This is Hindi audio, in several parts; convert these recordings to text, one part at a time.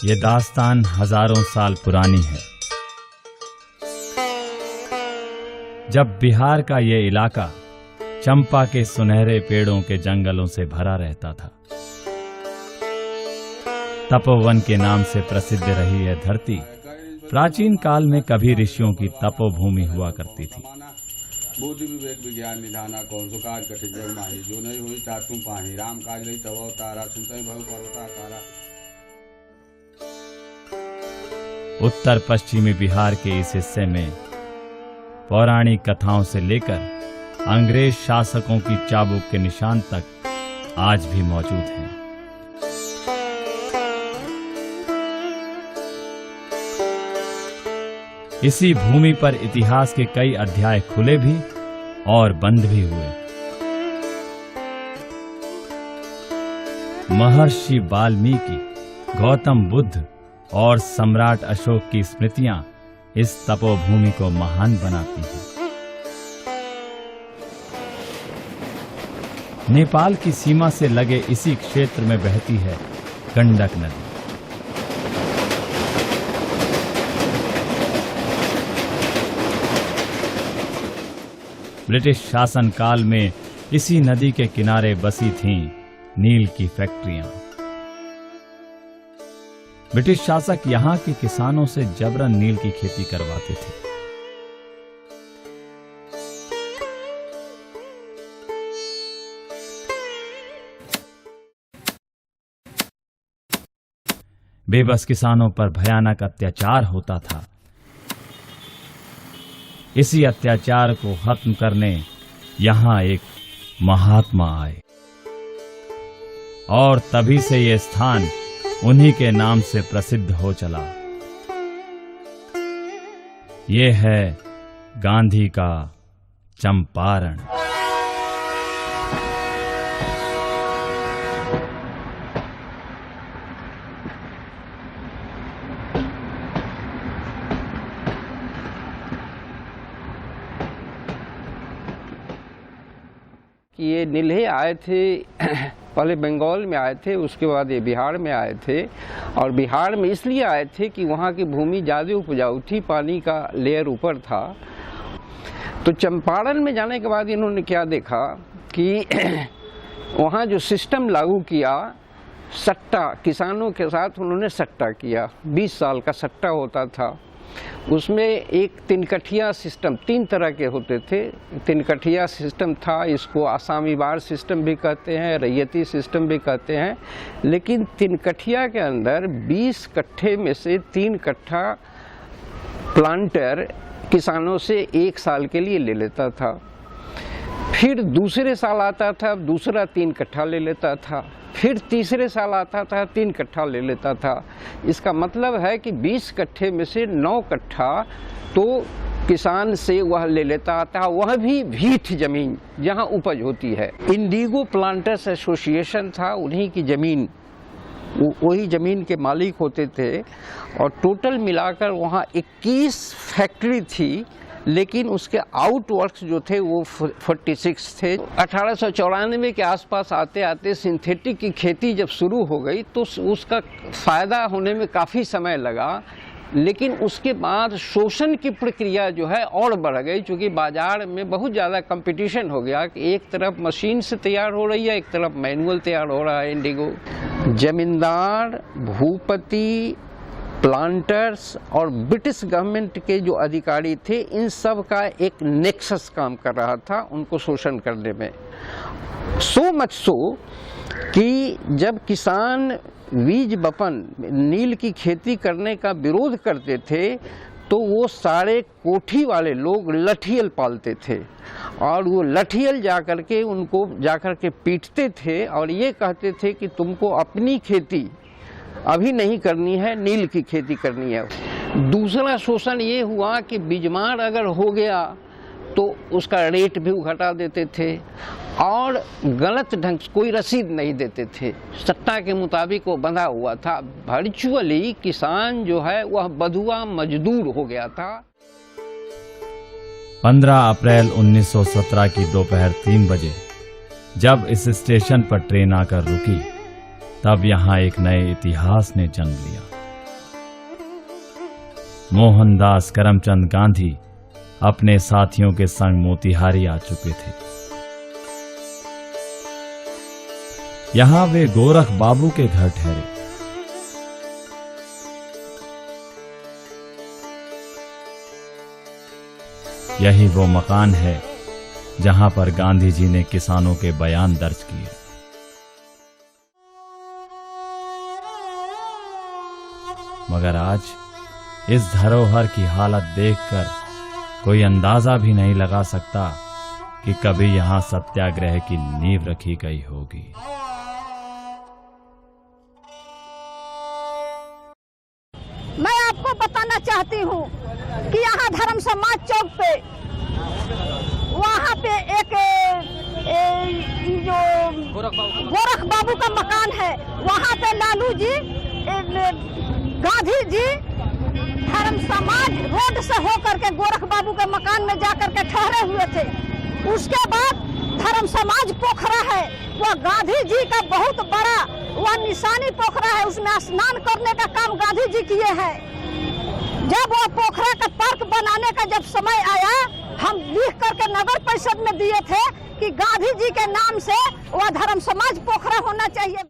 ये दास्तान हजारों साल पुरानी है। जब बिहार का ये इलाका चंपा के सुनहरे पेड़ों के जंगलों से भरा रहता था, तपोवन के नाम से प्रसिद्ध रही यह धरती प्राचीन काल में कभी ऋषियों की तपोभूमि हुआ करती थी। बुद्धि विवेक विज्ञान निधाना कौन सो काज कठिन जग माही, जो नहीं हुई तात तुम पाही, राम काज लई तब अवतारा, सुनते भव पर्वताकारा। उत्तर पश्चिमी बिहार के इस हिस्से में पौराणिक कथाओं से लेकर अंग्रेज शासकों की चाबुक के निशान तक आज भी मौजूद हैं। इसी भूमि पर इतिहास के कई अध्याय खुले भी और बंद भी हुए। महर्षि वाल्मीकि, गौतम बुद्ध और सम्राट अशोक की स्मृतियां इस तपोभूमि को महान बनाती हैं। नेपाल की सीमा से लगे इसी क्षेत्र में बहती है गंडक नदी। ब्रिटिश शासन काल में इसी नदी के किनारे बसी थीं नील की फैक्ट्रियां। ब्रिटिश शासक यहां के किसानों से जबरन नील की खेती करवाते थे। बेबस किसानों पर भयानक अत्याचार होता था। इसी अत्याचार को खत्म करने यहां एक महात्मा आए और तभी से ये स्थान उन्हीं के नाम से प्रसिद्ध हो चला। ये है गांधी का चंपारण। ये नील्हे आए थे पहले बंगाल में आए थे, उसके बाद ये बिहार में आए थे। और बिहार में इसलिए आए थे कि वहाँ की भूमि ज़्यादा उपजाऊ थी, पानी का लेयर ऊपर था। तो चंपारण में जाने के बाद इन्होंने क्या देखा कि वहाँ जो सिस्टम लागू किया, सट्टा, किसानों के साथ उन्होंने सट्टा किया। 20 साल का सट्टा होता था। उसमें एक तिनकठिया सिस्टम, 3 तरह के होते थे। तिनकठिया सिस्टम था, इसको आसामी बार सिस्टम भी कहते हैं, रैयती सिस्टम भी कहते हैं। लेकिन तिनकठिया के अंदर 20 कट्ठे में से 3 कट्ठा प्लांटर किसानों से 1 साल के लिए ले लेता था। फिर दूसरे साल आता था, दूसरा 3 कट्ठा ले लेता था। फिर तीसरे साल आता था, 3 कट्ठा ले लेता था। इसका मतलब है कि 20 कट्ठे में से 9 कट्ठा तो किसान से वह ले लेता था, वह भी भीठ जमीन जहां उपज होती है। इंडिगो प्लांटर्स एसोसिएशन था, उन्हीं की जमीन, वही जमीन के मालिक होते थे। और टोटल मिलाकर वहाँ 21 फैक्ट्री थी, लेकिन उसके आउटवर्क्स जो थे वो 46 थे। 1894 के आसपास आते आते सिंथेटिक की खेती जब शुरू हो गई तो उसका फ़ायदा होने में काफ़ी समय लगा। लेकिन उसके बाद शोषण की प्रक्रिया जो है और बढ़ गई, क्योंकि बाज़ार में बहुत ज़्यादा कंपटीशन हो गया कि एक तरफ मशीन से तैयार हो रही है, एक तरफ मैनुअल तैयार हो रहा है इंडिगो। जमींदार, भूपति, प्लांटर्स और ब्रिटिश गवर्नमेंट के जो अधिकारी थे, इन सब का एक नेक्सस काम कर रहा था उनको शोषण करने में। सो मच सो कि जब किसान बीज बपन नील की खेती करने का विरोध करते थे तो वो सारे कोठी वाले लोग लठियल पालते थे और वो लठियल जाकर के उनको जाकर के पीटते थे और ये कहते थे कि तुमको अपनी खेती अभी नहीं करनी है, नील की खेती करनी है। दूसरा शोषण ये हुआ कि बीजमार अगर हो गया तो उसका रेट भी घटा देते थे और गलत ढंग से कोई रसीद नहीं देते थे, सट्टा के मुताबिक वो बंधा हुआ था। वर्चुअली किसान जो है वह बधुआ मजदूर हो गया था। 15 अप्रैल 1917 की दोपहर 3 बजे जब इस स्टेशन पर ट्रेन आकर रुकी, तब यहाँ एक नए इतिहास ने जन्म लिया। मोहनदास करमचंद गांधी अपने साथियों के संग मोतिहारी आ चुके थे। यहां वे गोरख बाबू के घर ठहरे। यही वो मकान है जहां पर गांधी जी ने किसानों के बयान दर्ज किए। मगर आज इस धरोहर की हालत देखकर कोई अंदाजा भी नहीं लगा सकता कि कभी यहां सत्याग्रह की नींव रखी गई होगी। मैं आपको बताना चाहती हूँ कि यहाँ धर्म समाज चौक पे वहाँ पे एक जो गोरख बाबू का मकान है, वहाँ पे लालू जी गांधी जी धर्म समाज रोड से होकर के गोरख बाबू के मकान में जाकर के ठहरे हुए थे। उसके बाद धर्म समाज पोखरा है, वह गांधी जी का बहुत बड़ा वह निशानी पोखरा है, उसमें स्नान करने का काम गांधी जी किए हैं। जब वह पोखरा का तर्क बनाने का जब समय आया, हम लिख करके नगर परिषद में दिए थे कि गांधी जी के नाम से वह धर्म समाज पोखरा होना चाहिए।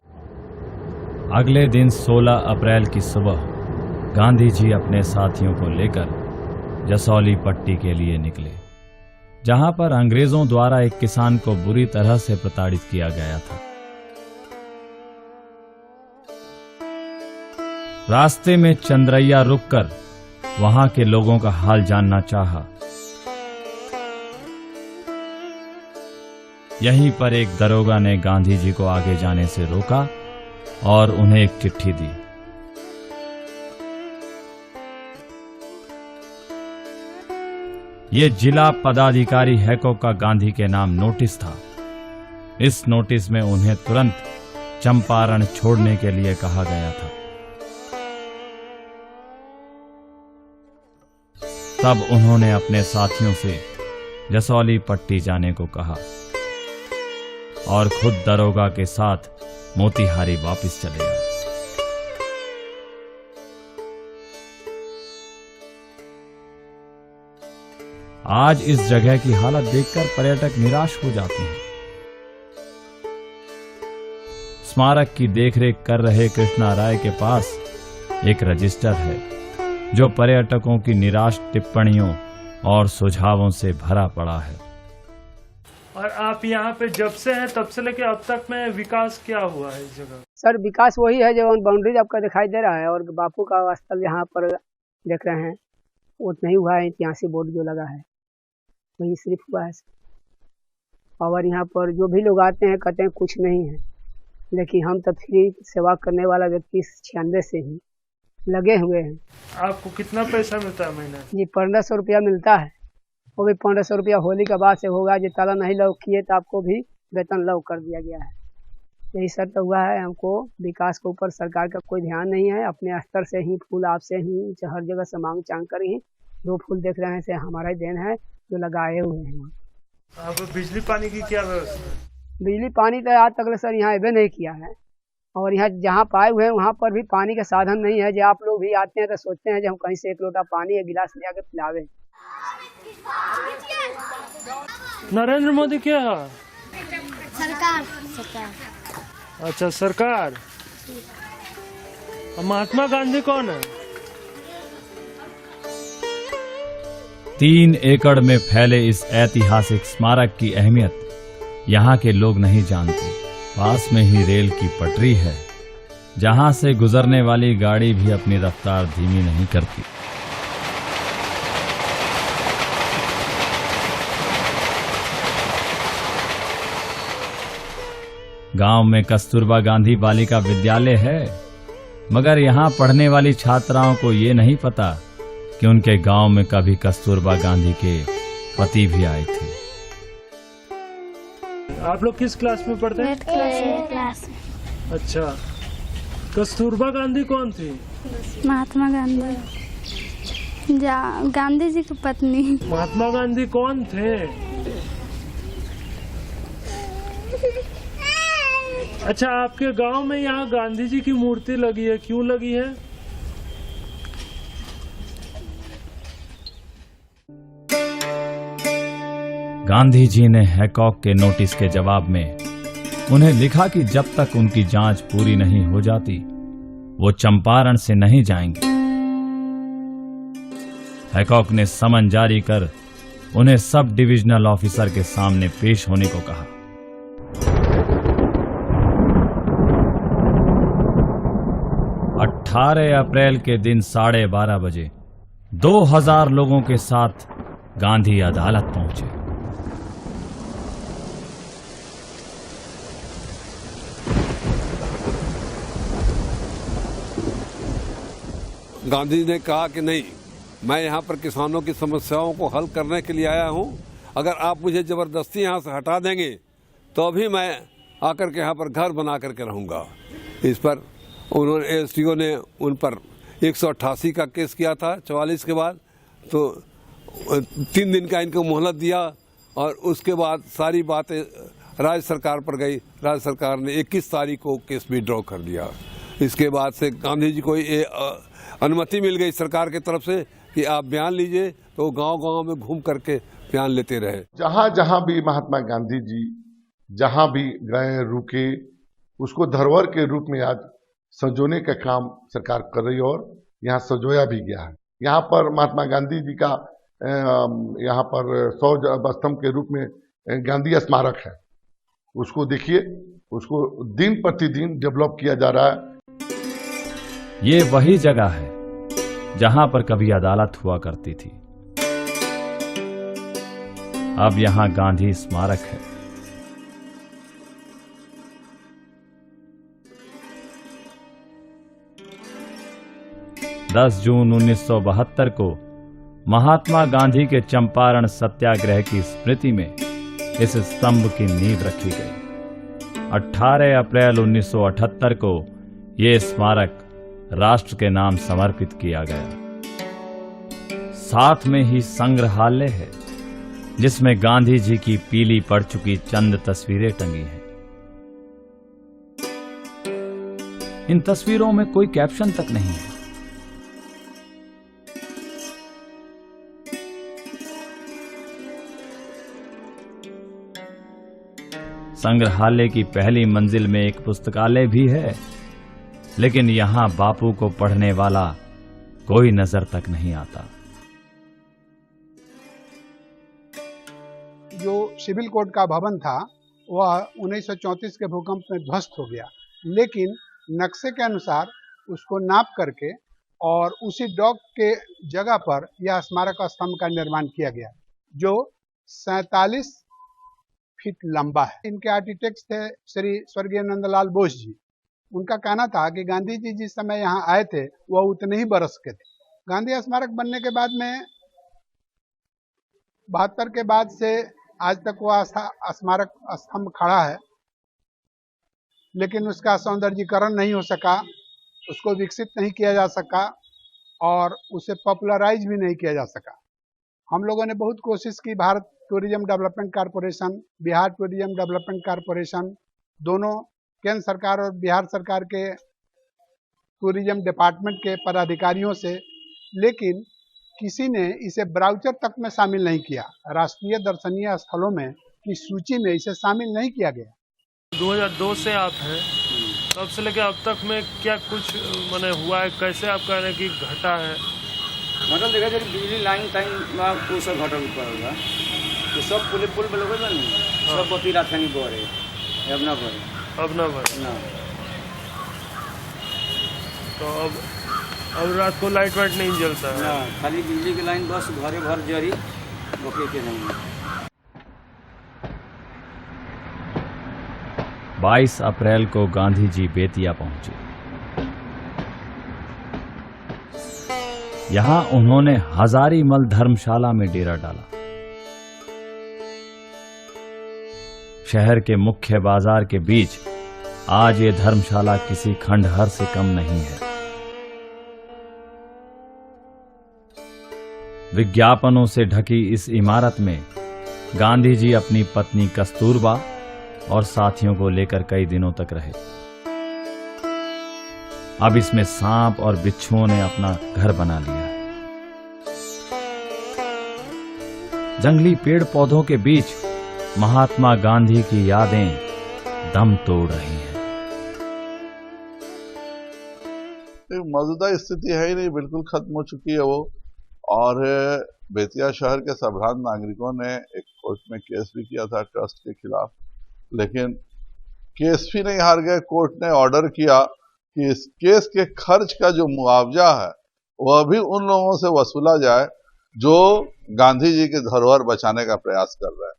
अगले दिन 16 अप्रैल की सुबह गांधी जी अपने साथियों को लेकर जसौली पट्टी के लिए निकले, जहां पर अंग्रेजों द्वारा एक किसान को बुरी तरह से प्रताड़ित किया गया था। रास्ते में चंद्रैया रुककर वहां के लोगों का हाल जानना चाहा। यहीं पर एक दरोगा ने गांधी जी को आगे जाने से रोका और उन्हें एक चिट्ठी दी। ये जिला पदाधिकारी हैको का गांधी के नाम नोटिस था। इस नोटिस में उन्हें तुरंत चंपारण छोड़ने के लिए कहा गया था। तब उन्होंने अपने साथियों से जसौली पट्टी जाने को कहा और खुद दरोगा के साथ मोतिहारी वापस चले गए। आज इस जगह की हालत देखकर पर्यटक निराश हो जाते हैं। स्मारक की देखरेख कर रहे कृष्णा राय के पास एक रजिस्टर है जो पर्यटकों की निराश टिप्पणियों और सुझावों से भरा पड़ा है। और आप यहाँ पे जब से हैं तब से लेके अब तक में विकास क्या हुआ है इस जगह? सर विकास वही है जो बाउंड्री आपका दिखाई दे रहा है, और बापू का स्थल यहाँ पर देख रहे हैं उतना ही हुआ है। ऐतिहासिक बोर्ड जो लगा है वही सिर्फ हुआ है। और यहाँ पर जो भी लोग आते हैं कहते हैं कुछ नहीं है, लेकिन हम तो फ्री सेवा करने वाला व्यक्ति 96 से ही लगे हुए हैं। आपको कितना पैसा मिलता है महीना? जी 1500 रुपया मिलता है, वो भी 1500 रुपया होली के बाद से होगा। जो ताला नहीं लॉक किए तो आपको भी वेतन लॉक कर दिया गया है। यही शर्त हुआ है। हमको विकास के ऊपर सरकार का कोई ध्यान नहीं है। अपने स्तर से ही फूल आपसे ही हर जगह से मांग चांग कर ही 2 फूल देख रहे हैं, से हमारा ही देन है जो लगाए हुए हैं। अब बिजली पानी की क्या व्यवस्था है? बिजली पानी तो आज तक सर यहाँ अबे नहीं किया है, और यहाँ जहाँ पाए हुए हैं वहाँ पर भी पानी का साधन नहीं है। जो आप लोग भी आते हैं तो सोचते हैं जो हम कहीं से एक लोटा पानी या गिलास ले आके पिलावे। नरेंद्र मोदी क्या है? सरकार। अच्छा सरकार। महात्मा गांधी कौन है? 3 एकड़ में फैले इस ऐतिहासिक स्मारक की अहमियत यहाँ के लोग नहीं जानते। पास में ही रेल की पटरी है, जहाँ से गुजरने वाली गाड़ी भी अपनी रफ्तार धीमी नहीं करती। गांव में कस्तूरबा गांधी बालिका विद्यालय है, मगर यहाँ पढ़ने वाली छात्राओं को ये नहीं पता कि उनके गांव में कभी कस्तूरबा गांधी के पति भी आए थे। आप लोग किस क्लास में पढ़ते हैं? क्लास। अच्छा, कस्तूरबा गांधी कौन थी? महात्मा गांधी, गांधी जी की पत्नी। महात्मा गांधी कौन थे? अच्छा, आपके गांव में यहाँ गांधी जी की मूर्ति लगी है, क्यों लगी है? गांधी जी ने हैकॉक के नोटिस के जवाब में उन्हें लिखा कि जब तक उनकी जांच पूरी नहीं हो जाती वो चंपारण से नहीं जाएंगे। हैकॉक ने समन जारी कर उन्हें सब डिविजनल ऑफिसर के सामने पेश होने को कहा। अप्रैल के दिन 12:30 बजे 2000 लोगों के साथ गांधी अदालत पहुंचे। गांधी ने कहा कि नहीं, मैं यहाँ पर किसानों की समस्याओं को हल करने के लिए आया हूँ। अगर आप मुझे जबरदस्ती यहाँ से हटा देंगे तो अभी मैं आकर के यहाँ पर घर बना करके रहूँगा। इस पर उन्होंने एसडीओ ने उन पर 188 का केस किया था 44 के बाद, तो 3 दिन का इनको मोहलत दिया और उसके बाद सारी बातें राज्य सरकार पर गई। राज्य सरकार ने 21 तारीख को केस विड्रॉ कर दिया। इसके बाद से गांधी जी को ये अनुमति मिल गई सरकार की तरफ से कि आप बयान लीजिए, तो गांव-गांव में घूम करके बयान लेते रहे। जहां जहां भी महात्मा गांधी जी जहां भी गए रुके, उसको धरोहर के रूप में आज संजोने का काम सरकार कर रही है और यहाँ संजोया भी गया है। यहाँ पर महात्मा गांधी जी का यहाँ पर 100 स्तंभ के रूप में गांधी स्मारक है, उसको देखिए, उसको दिन प्रतिदिन डेवलप किया जा रहा है। ये वही जगह है जहां पर कभी अदालत हुआ करती थी। अब यहां गांधी स्मारक है। दस जून 1972 को महात्मा गांधी के चंपारण सत्याग्रह की स्मृति में इस स्तंभ की नींव रखी गई। 18 अप्रैल 1978 को यह स्मारक राष्ट्र के नाम समर्पित किया गया। साथ में ही संग्रहालय है जिसमें गांधी जी की पीली पड़ चुकी चंद तस्वीरें टंगी हैं। इन तस्वीरों में कोई कैप्शन तक नहीं है। संग्रहालय की पहली मंजिल में एक पुस्तकालय भी है, लेकिन यहां बापू को पढ़ने वाला कोई नजर तक नहीं आता। जो सिविल कोड का भवन था वह 1934 के भूकंप में ध्वस्त हो गया, लेकिन नक्शे के अनुसार उसको नाप करके और उसी डॉक के जगह पर यह स्मारक स्तंभ का निर्माण किया गया, जो 47 फीट लंबा है। इनके आर्किटेक्ट थे श्री स्वर्गीय नंदलाल बोस जी। उनका कहना था कि गांधी जी जिस समय यहाँ आए थे वह उतने ही बरस के थे। गांधी स्मारक बनने के बाद में 72 के बाद से आज तक वह स्मारक स्तंभ खड़ा है, लेकिन उसका सौंदर्यीकरण नहीं हो सका, उसको विकसित नहीं किया जा सका और उसे पॉपुलराइज भी नहीं किया जा सका। हम लोगों ने बहुत कोशिश की। Bharat tourism development corporation, Bihar tourism development corporation, दोनों केंद्र सरकार और बिहार सरकार के टूरिज्म डिपार्टमेंट के पदाधिकारियों से, लेकिन किसी ने इसे ब्राउचर तक में शामिल नहीं किया। राष्ट्रीय दर्शनीय स्थलों में की सूची में इसे शामिल नहीं किया गया। 2002 से आप हैं, तब से लेकर अब तक में क्या कुछ माने हुआ है? कैसे आप कह रहे हैं कि घटा है? मतलब देखा जाए बिजली लाइन टाइम में वो सब घटल ऊपर होगा, तो सब पुल पे लोग नहीं सब बती रात नहीं बोरे, अब ना भरे ना। तो अब रात को लाइट वाइट नहीं जलता है ना, खाली बिजली की लाइन बस घरे भर जरी, बाकी के नहीं। 22 अप्रैल को गांधी जी बेतिया पहुंचे। यहां उन्होंने हजारीमल धर्मशाला में डेरा डाला। शहर के मुख्य बाजार के बीच आज ये धर्मशाला किसी खंडहर से कम नहीं है। विज्ञापनों से ढकी इस इमारत में गांधी जी अपनी पत्नी कस्तूरबा और साथियों को लेकर कई दिनों तक रहे। अब इसमें सांप और बिच्छुओं ने अपना घर बना लिया है। जंगली पेड़ पौधों के बीच महात्मा गांधी की यादें दम तोड़ रही हैं। मौजूदा स्थिति है ही नहीं, बिल्कुल खत्म हो चुकी है वो। और बेतिया शहर के संभ्रांत नागरिकों ने एक कोर्ट में केस भी किया था ट्रस्ट के खिलाफ, लेकिन केस भी नहीं हार गए। कोर्ट ने ऑर्डर किया कि इस केस के खर्च का जो मुआवजा है वह भी उन लोगों से वसूला जाए जो गांधी जी के धरोहर बचाने का प्रयास कर रहे हैं।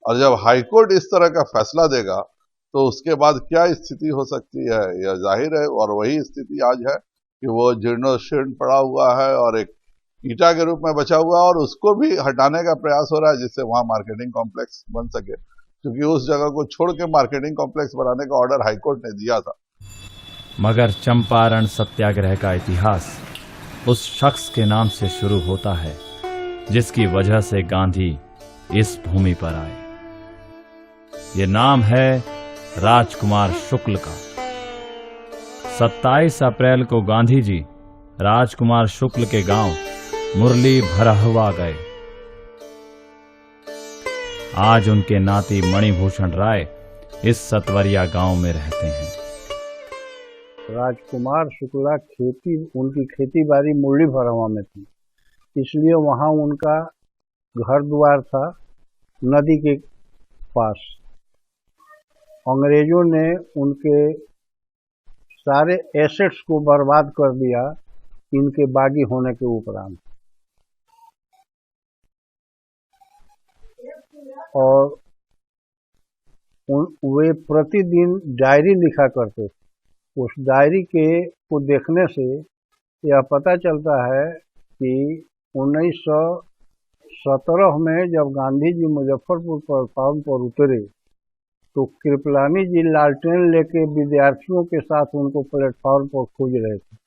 और जब हाईकोर्ट इस तरह का फैसला देगा तो उसके बाद क्या स्थिति हो सकती है यह जाहिर है। और वही स्थिति आज है कि वो जीर्णोशीर्ण पड़ा हुआ है और एक ईटा के रूप में बचा हुआ है, और उसको भी हटाने का प्रयास हो रहा है जिससे वहां मार्केटिंग कॉम्प्लेक्स बन सके, क्योंकि उस जगह को छोड़ के मार्केटिंग कॉम्प्लेक्स बनाने का ऑर्डर हाईकोर्ट ने दिया था। मगर चंपारण सत्याग्रह का इतिहास उस शख्स के नाम से शुरू होता है जिसकी वजह से गांधी इस भूमि पर आए। ये नाम है राजकुमार शुक्ल का। 27 अप्रैल को गांधी जी राजकुमार शुक्ल के गांव मुरली भरहवा गए। आज उनके नाती मणिभूषण राय इस सतवरिया गांव में रहते हैं। राजकुमार शुक्ला उनकी खेती बाड़ी मुरली भरहवा में थी, इसलिए वहां उनका घर द्वार था नदी के पास। अंग्रेजों ने उनके सारे एसेट्स को बर्बाद कर दिया इनके बागी होने के उपरांत, और वे प्रतिदिन डायरी लिखा करते थे। उस डायरी को देखने से यह पता चलता है कि 1917 में जब गांधी जी मुजफ्फरपुर प्लेटफार्म पर उतरे तो कृपलानी जी लालटेन लेके विद्यार्थियों के साथ उनको प्लेटफार्म पर खोज रहे थे,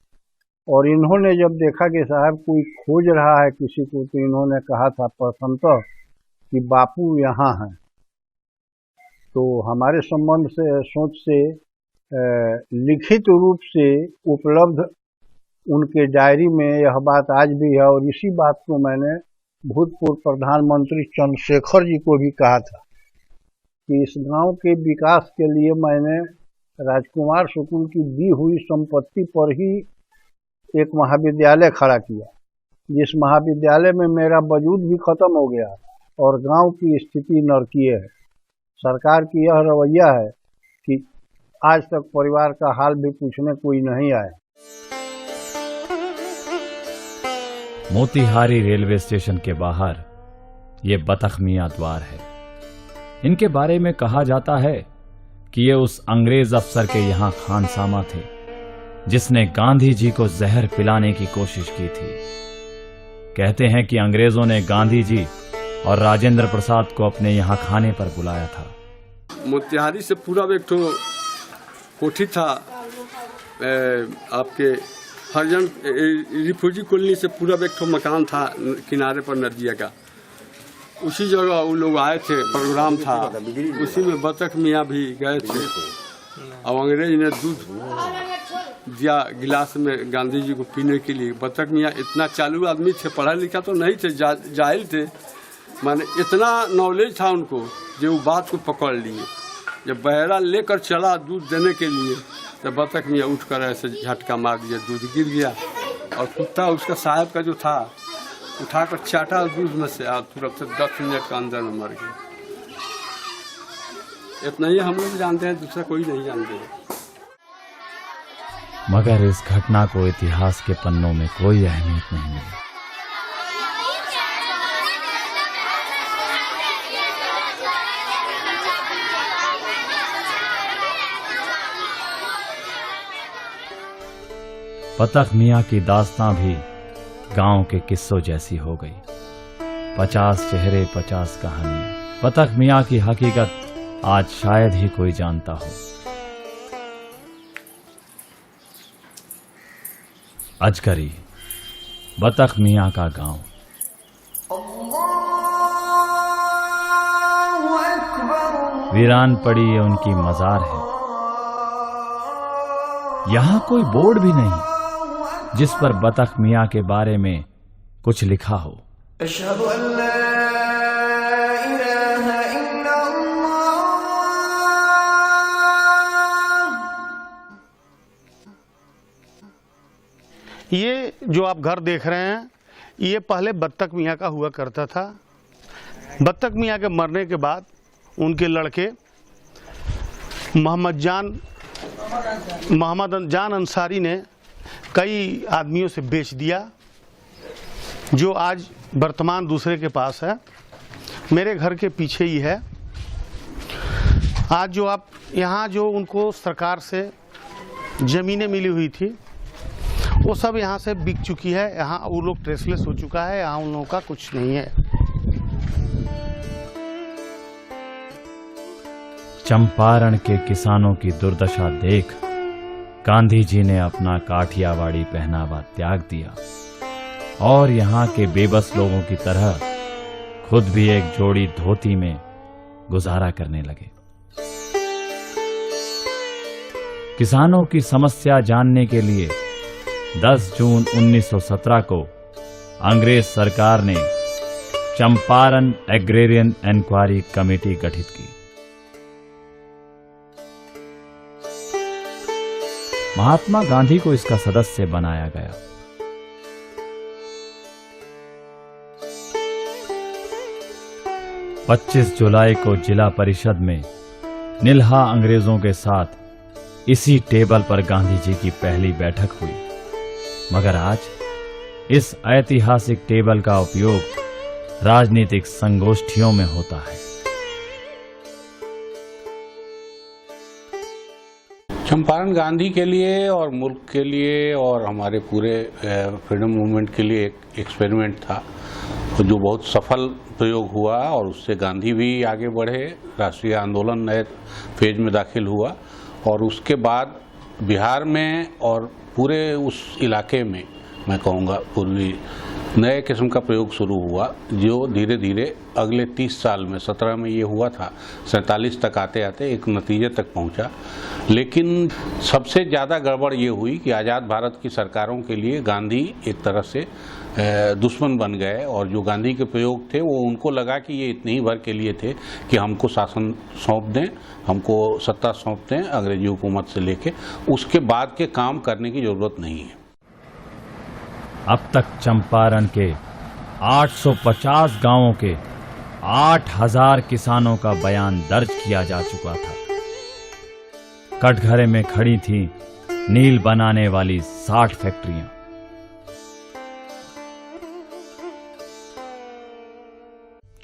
और इन्होंने जब देखा कि साहब कोई खोज रहा है किसी को, तो इन्होंने कहा था प्रथमतः कि बापू यहाँ हैं। तो हमारे संबंध से सोच से लिखित रूप से उपलब्ध उनके डायरी में यह बात आज भी है, और इसी बात को मैंने भूतपूर्व प्रधानमंत्री चंद्रशेखर जी को भी कहा था कि इस गांव के विकास के लिए मैंने राजकुमार शुक्ल की दी हुई संपत्ति पर ही एक महाविद्यालय खड़ा किया, जिस महाविद्यालय में मेरा वजूद भी खत्म हो गया और गांव की स्थिति नरकीय है। सरकार की यह रवैया है कि आज तक परिवार का हाल भी पूछने कोई नहीं आया। मोतिहारी रेलवे स्टेशन के बाहर ये बतख मियां द्वार है। इनके बारे में कहा जाता है कि ये उस अंग्रेज अफसर के यहां खानसामा थे जिसने गांधी जी को जहर पिलाने की कोशिश की थी। कहते हैं कि अंग्रेजों ने गांधी जी और राजेंद्र प्रसाद को अपने यहाँ खाने पर बुलाया था। मोतिहारी से पूरा एक तो कोठी था, आपके हरिजन रिफ्यूजी कॉलोनी से पूरा एक तो मकान था किनारे पर नदिया का, उसी जगह वो लोग आए थे, प्रोग्राम था, उसी में बतख मियाँ भी गए थे। और अंग्रेज ने दूध दिया गिलास में गांधी जी को पीने के लिए। बतख मियाँ इतना चालू आदमी थे, पढ़ा लिखा तो नहीं थे, जाहिल थे, माने इतना नॉलेज था उनको जो वो बात को पकड़ लिए। जब बहरा लेकर चला दूध देने के लिए तो बतख मियाँ उठ कर ऐसे झटका मार दिया, दूध गिर गया और कुत्ता उसका साहब का जो था उठाकर चाटा दूध में से, तुरंत से 10 मिनट का अंदर में मर गया। इतना ही हम लोग जानते हैं, दूसरा कोई नहीं जानते। मगर इस घटना को इतिहास के पन्नों में कोई अहमियत नहीं मिली। बतख मियाँ की दास्तां भी गांव के किस्सों जैसी हो गई। 50 चेहरे 50 कहानियां। बतख मियाँ की हकीकत आज शायद ही कोई जानता हो। अजगरी बतख मियाँ का गांव। वीरान पड़ी ये उनकी मजार है। यहां कोई बोर्ड भी नहीं जिस पर बतख मियाँ के बारे में कुछ लिखा हो। ये जो आप घर देख रहे हैं, ये पहले बत्तख मियाँ का हुआ करता था। बत्तख मियाँ के मरने के बाद उनके लड़के मोहम्मद जान अंसारी ने कई आदमियों से बेच दिया, जो आज वर्तमान दूसरे के पास है। मेरे घर के पीछे ही है। आज जो आप यहाँ जो उनको सरकार से ज़मीनें मिली हुई थी, वो सब यहाँ से बिक चुकी है। यहाँ वो लोग ट्रेसलेस हो चुका है, यहाँ उन लोगों का कुछ नहीं है। चंपारण के किसानों की दुर्दशा देख गांधी जी ने अपना काठियावाड़ी पहनावा त्याग दिया और यहाँ के बेबस लोगों की तरह खुद भी एक जोड़ी धोती में गुजारा करने लगे। किसानों की समस्या जानने के लिए 10 जून 1917 को अंग्रेज सरकार ने चंपारण एग्रेरियन इंक्वायरी कमेटी गठित की। महात्मा गांधी को इसका सदस्य बनाया गया। पच्चीस जुलाई को जिला परिषद में निल्हा अंग्रेजों के साथ इसी टेबल पर गांधी जी की पहली बैठक हुई। मगर आज इस ऐतिहासिक टेबल का उपयोग राजनीतिक संगोष्ठियों में होता है। चंपारण गांधी के लिए और मुल्क के लिए और हमारे पूरे फ्रीडम मूवमेंट के लिए एक एक्सपेरिमेंट था, जो बहुत सफल प्रयोग हुआ और उससे गांधी भी आगे बढ़े, राष्ट्रीय आंदोलन नए फेज में दाखिल हुआ और उसके बाद बिहार में और पूरे उस इलाके में मैं कहूँगा पूर्वी नए किस्म का प्रयोग शुरू हुआ, जो धीरे धीरे अगले 30 साल में 17 में ये हुआ था, 47 तक आते आते एक नतीजे तक पहुंचा। लेकिन सबसे ज़्यादा गड़बड़ ये हुई कि आज़ाद भारत की सरकारों के लिए गांधी एक तरह से दुश्मन बन गए और जो गांधी के प्रयोग थे वो उनको लगा कि ये इतने ही भर के लिए थे कि हमको शासन सौंप दें, हमको सत्ता सौंप दें अंग्रेजी हुकूमत से लेके, उसके बाद के काम करने की ज़रूरत नहीं है। अब तक चंपारण के 850 गांवों के 8000 किसानों का बयान दर्ज किया जा चुका था। कटघरे में खड़ी थी नील बनाने वाली 60 फैक्ट्रियां।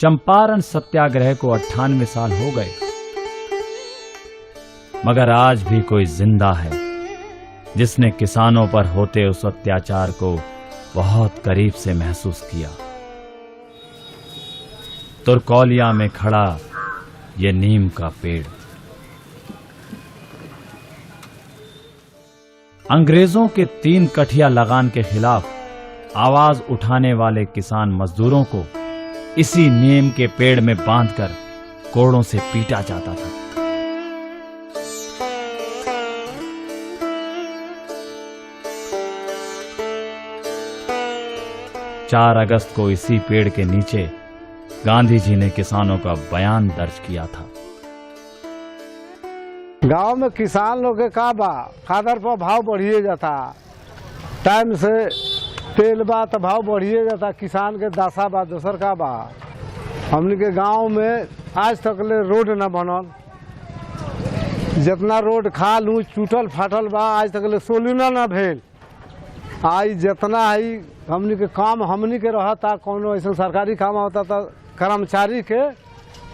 चंपारण सत्याग्रह को 98 साल हो गए, मगर आज भी कोई जिंदा है जिसने किसानों पर होते उस अत्याचार को बहुत करीब से महसूस किया। तुरकौलिया में खड़ा ये नीम का पेड़ अंग्रेजों के 3 कठिया लगान के खिलाफ आवाज उठाने वाले किसान मजदूरों को इसी नीम के पेड़ में बांधकर कोड़ों से पीटा जाता था। चार अगस्त को इसी पेड़ के नीचे गांधी जी ने किसानों का बयान दर्ज किया था। गांव में किसान लोग के का बा, खादर पर भाव बढ़िए जाता, टाइम से तेल बा तो भाव बढ़िए जाता, किसान के दशा बा। दूसर का बा, हमने के गांव में आज तक ले रोड न बनल, जितना रोड खाल ऊँच टूटल फाटल बा, आज तक ले सोलूना न भेल। आज जितना है हमनी के काम हमनी के रहता, कोनो ऐसा सरकारी काम होता तो कर्मचारी के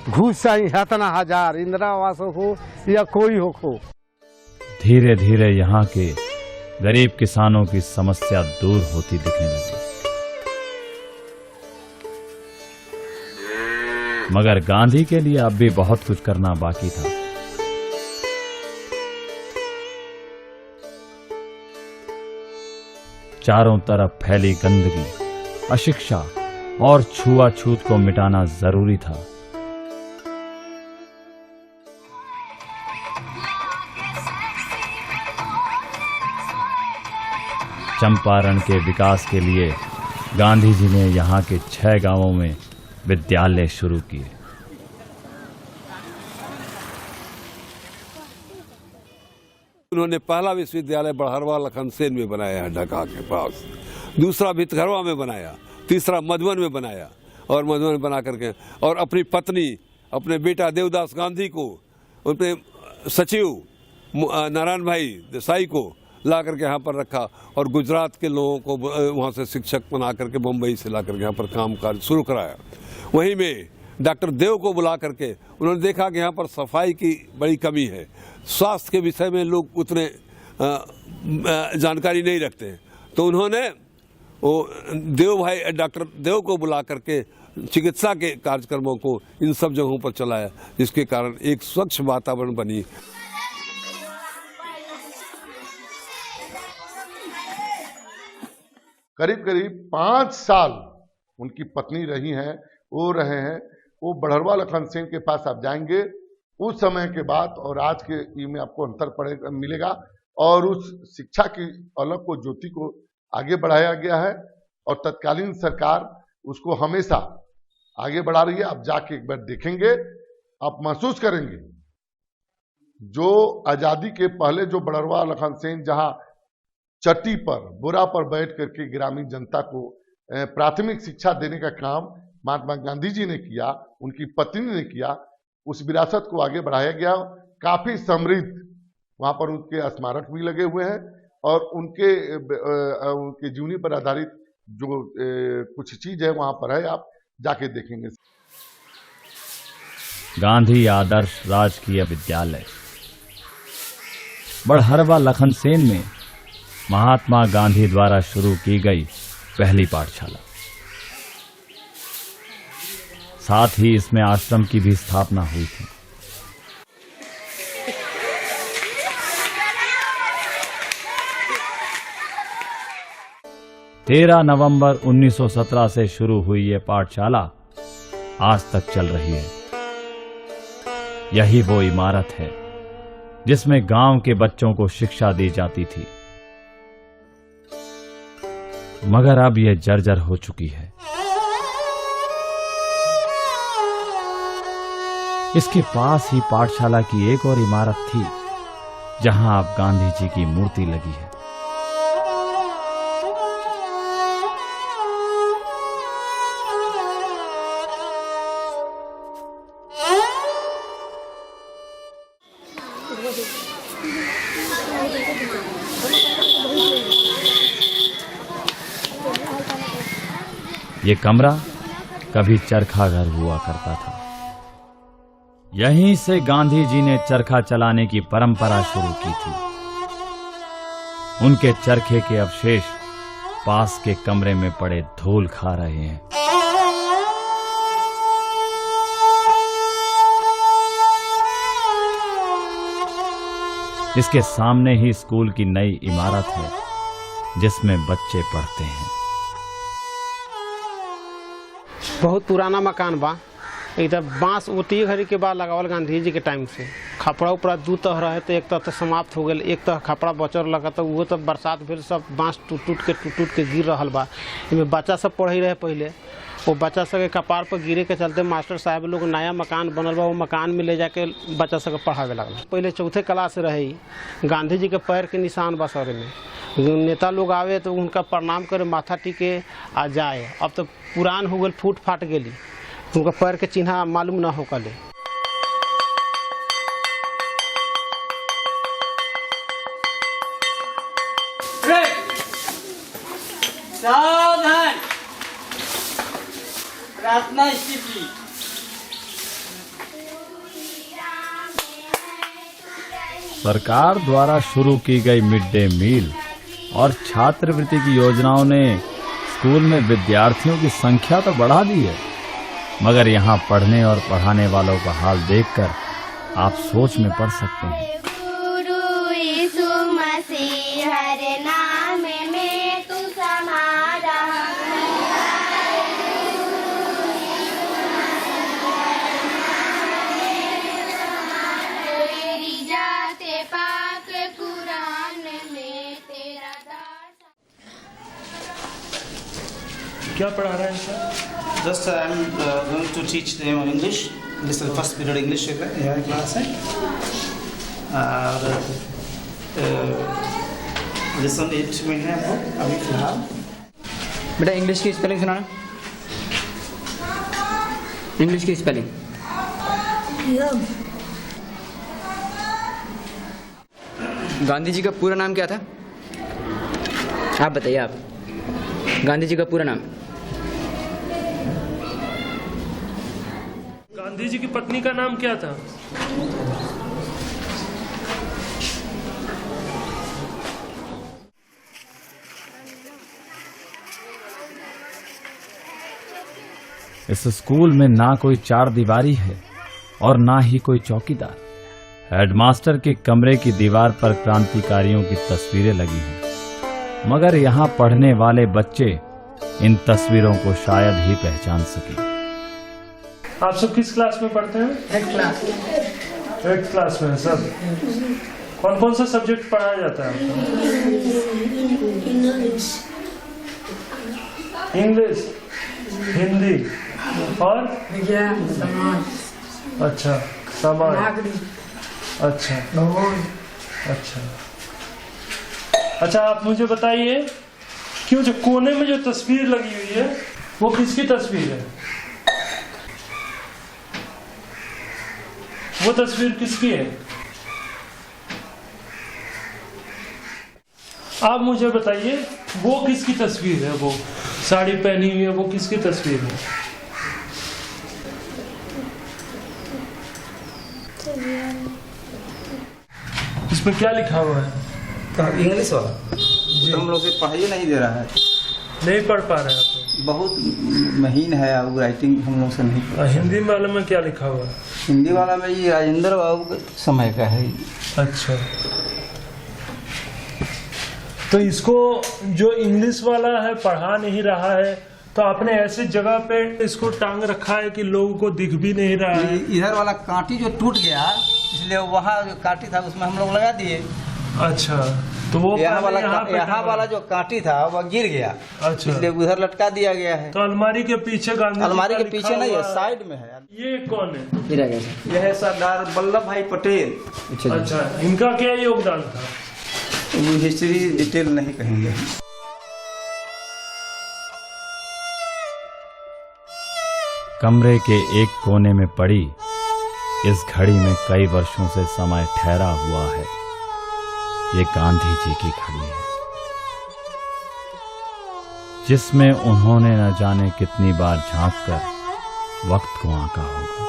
घूस चाहिए इतना 1000, इंदिरा आवास हो या कोई हो। धीरे धीरे यहाँ के गरीब किसानों की समस्या दूर होती दिखने लगी, मगर गांधी के लिए अब भी बहुत कुछ करना बाकी था। चारों तरफ फैली गंदगी, अशिक्षा और छुआछूत को मिटाना जरूरी था। चंपारण के विकास के लिए गांधी जी ने यहाँ के 6 गांवों में विद्यालय शुरू किए। उन्होंने पहला विश्वविद्यालय बड़हरवा लखनसेन में बनाया है ढाका के पास, दूसरा भितघरवा में बनाया, तीसरा मधुबन में बनाया और मधुबन में बना करके और अपनी पत्नी अपने बेटा देवदास गांधी को उनके सचिव नारायण भाई देसाई को ला करके यहाँ पर रखा और गुजरात के लोगों को वहाँ से शिक्षक बना करके बम्बई से ला करके यहाँ पर काम काज शुरू कराया। वहीं में डॉक्टर देव को बुला करके उन्होंने देखा कि यहाँ पर सफाई की बड़ी कमी है, स्वास्थ्य के विषय में लोग उतने जानकारी नहीं रखते हैं, तो उन्होंने वो डॉक्टर देव को बुला करके चिकित्सा के कार्यक्रमों को इन सब जगहों पर चलाया, जिसके कारण एक स्वच्छ वातावरण बनी। करीब करीब 5 साल उनकी पत्नी रही हैं, वो रहे हैं। वो बड़हरवा लखनसेन के पास आप जाएंगे उस समय के बाद और आज के में आपको अंतर मिलेगा और उस शिक्षा की अलग को ज्योति को आगे बढ़ाया गया है और तत्कालीन सरकार उसको हमेशा आगे बढ़ा रही है। आप जाके एक बार देखेंगे, आप महसूस करेंगे जो आजादी के पहले जो बड़हरवा लखनसेन जहां चट्टी पर बोरा पर बैठ करके ग्रामीण जनता को प्राथमिक शिक्षा देने का काम महात्मा गांधी जी ने किया, उनकी पत्नी ने किया, उस विरासत को आगे बढ़ाया गया। काफी समृद्ध वहां पर उनके स्मारक भी लगे हुए हैं और उनके जीवनी पर आधारित जो कुछ चीज है वहां पर है, आप जाके देखेंगे। गांधी आदर्श राजकीय विद्यालय बड़हरवा लखनसेन में महात्मा गांधी द्वारा शुरू की गई पहली पाठशाला, साथ ही इसमें आश्रम की भी स्थापना हुई थी। तेरह नवंबर 1917 से शुरू हुई ये पाठशाला आज तक चल रही है। यही वो इमारत है जिसमें गांव के बच्चों को शिक्षा दी जाती थी, मगर अब यह जर्जर हो चुकी है। इसके पास ही पाठशाला की एक और इमारत थी जहां अब गांधी जी की मूर्ति लगी है। ये कमरा कभी चरखा घर हुआ करता था। यहीं से गांधी जी ने चरखा चलाने की परंपरा शुरू की थी। उनके चरखे के अवशेष पास के कमरे में पड़े धूल खा रहे हैं। इसके सामने ही स्कूल की नई इमारत है जिसमें बच्चे पढ़ते हैं। बहुत पुराना मकान बा, इधर बांस ओती घड़ी के बाद लगावल गांधी जी के टाइम से। खपड़ा उपड़ा दू तरह रहे तो एक तरह तो समाप्त हो गए, एक तरह खपड़ा बचर लगा तो वो तो बरसात भेल सब बांस टूट के गिर रहा बा। इनमें बच्चा सब पढ़े रहे पहले, वो बच्चा सब के कपार पर गिरे के चलते मास्टर साहब लोग नया मकान बनल बा, वो मकान में ले जाके बच्चा सब पढ़ावे लगल। पहले चौथे क्लास से रहे, गांधी जी के पैर के निशान बा सर में। नेता लोग आवे तो उनका प्रणाम करे, माथा टिके आ जाए। अब तो पुरान हो गल, फूट फाट गेली, उनका पैर के चिन्ह मालूम ना हो कले। सावधान, प्रार्थना स्थिति। सरकार द्वारा शुरू की गई मिड डे मील और छात्रवृत्ति की योजनाओं ने स्कूल में विद्यार्थियों की संख्या तो बढ़ा दी है, मगर यहाँ पढ़ने और पढ़ाने वालों का हाल देखकर आप सोच में पड़ सकते हैं। गुरु यीशु मसीह हर नाम में तू समा रहा। तेरी जाते पाक कुरान में तेरा क्या पढ़ा रहे हैं sir? Just I am going to teach them English. This is the first period English है, यह क्लास है। और लेसन 8 में है वो अभी फिलहाल। बेटा इंग्लिश की स्पेलिंग सुनाना, इंग्लिश की स्पेलिंग। गांधी जी का पूरा नाम क्या था? आप बताइए, आप गांधी जी का पूरा नाम। गांधी जी की पत्नी का नाम क्या था? इस स्कूल में ना कोई चार दीवारी है और ना ही कोई चौकीदार। हेडमास्टर के कमरे की दीवार पर क्रांतिकारियों की तस्वीरें लगी हैं, मगर यहाँ पढ़ने वाले बच्चे इन तस्वीरों को शायद ही पहचान सके। आप सब किस क्लास में पढ़ते हैं? 8th class. 8th क्लास में सब। कौन कौन सा सब्जेक्ट पढ़ाया जाता है? इंग्लिश, हिंदी और विज्ञान, समाज। अच्छा, समाज। अच्छा अच्छा अच्छा। आप मुझे बताइए कि जो कोने में जो तस्वीर लगी हुई है वो किसकी तस्वीर है? वो तस्वीर किसकी है? आप मुझे बताइए वो किसकी तस्वीर है? वो साड़ी पहनी हुई है, वो किसकी तस्वीर है? इसमें क्या लिखा हुआ है? इंग्लिश वाला तो हम लोग से पढ़ाई नहीं दे रहा है, नहीं पढ़ पा रहे आप? बहुत महीन है और राइटिंग हम लोग से नहीं। हिंदी वाले में क्या लिखा हुआ है? हिंदी वाला में ये राजेंद्र बाबू के समय का है। अच्छा, तो इसको जो इंग्लिश वाला है पढ़ा नहीं रहा है, तो आपने ऐसे जगह पे इसको टांग रखा है कि लोगों को दिख भी नहीं रहा है। इधर वाला कांटी जो टूट गया इसलिए वहाँ जो कांटी था उसमें हम लोग लगा दिए। अच्छा, तो वो यहाँ वाला जो कांटी था वह गिर गया। अच्छा, इसलिए उधर लटका दिया गया है। तो अलमारी के पीछे गांधी, अलमारी के पीछे नहीं है, साइड में है। ये कौन है? यह है सरदार वल्लभ भाई पटेल। अच्छा, इनका क्या योगदान था? वो हिस्ट्री डिटेल नहीं कहेंगे। कमरे के एक कोने में पड़ी इस घड़ी में कई वर्षों से समय ठहरा हुआ है। ये गांधी जी की घड़ी है, जिसमें उन्होंने न जाने कितनी बार झांककर वक्त को आंका होगा।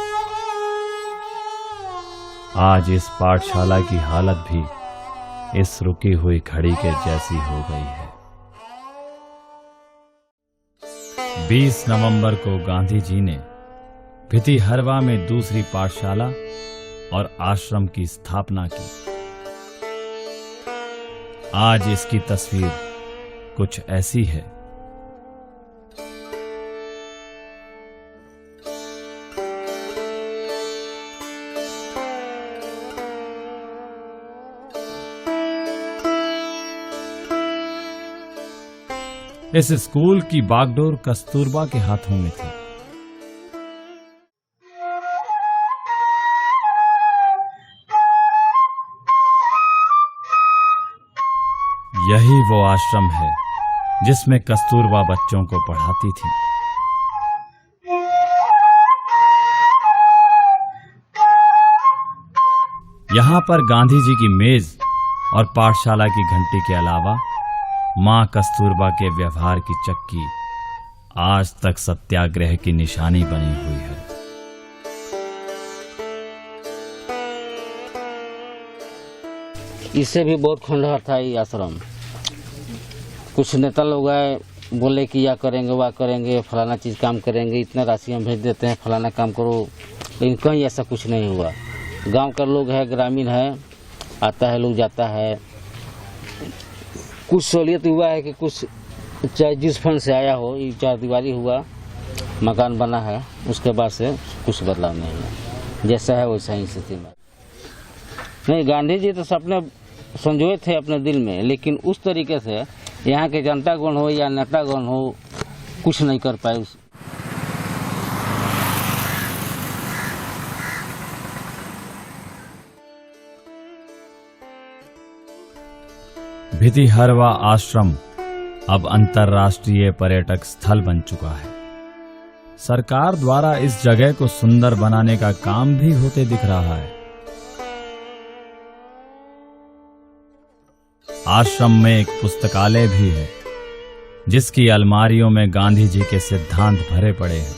आज इस पाठशाला की हालत भी इस रुकी हुई घड़ी के जैसी हो गई है। 20 नवंबर को गांधी जी ने भितिहरवा में दूसरी पाठशाला और आश्रम की स्थापना की। आज इसकी तस्वीर कुछ ऐसी है। इस स्कूल की बागडोर कस्तूरबा के हाथों में थी। यही वो आश्रम है जिसमें कस्तूरबा बच्चों को पढ़ाती थी। यहाँ पर गांधी जी की मेज और पाठशाला की घंटी के अलावा मां कस्तूरबा के व्यवहार की चक्की आज तक सत्याग्रह की निशानी बनी हुई है। इससे भी बहुत खंडहर था ये आश्रम। कुछ नेता लोग आए, बोले कि यह करेंगे वह करेंगे, फलाना चीज़ काम करेंगे, इतना राशि हम भेज देते हैं, फलाना काम करो, लेकिन कहीं ऐसा कुछ नहीं हुआ। गांव का लोग है, ग्रामीण है, आता है लोग जाता है। कुछ सहूलियत हुआ है कि कुछ चाहे जिस फंड से आया हो, ये 4 दीवारी हुआ, मकान बना है, उसके बाद से कुछ बदलाव नहीं है, जैसा है वैसा ही स्थिति में। नहीं, गांधी जी तो सपने संजोए थे अपने दिल में, लेकिन उस तरीके से यहाँ के जनतागण हो या नेतागण हो कुछ नहीं कर पाए। भितिहरवा आश्रम अब अंतर्राष्ट्रीय पर्यटक स्थल बन चुका है। सरकार द्वारा इस जगह को सुंदर बनाने का काम भी होते दिख रहा है। आश्रम में एक पुस्तकालय भी है, जिसकी अलमारियों में गांधी जी के सिद्धांत भरे पड़े हैं।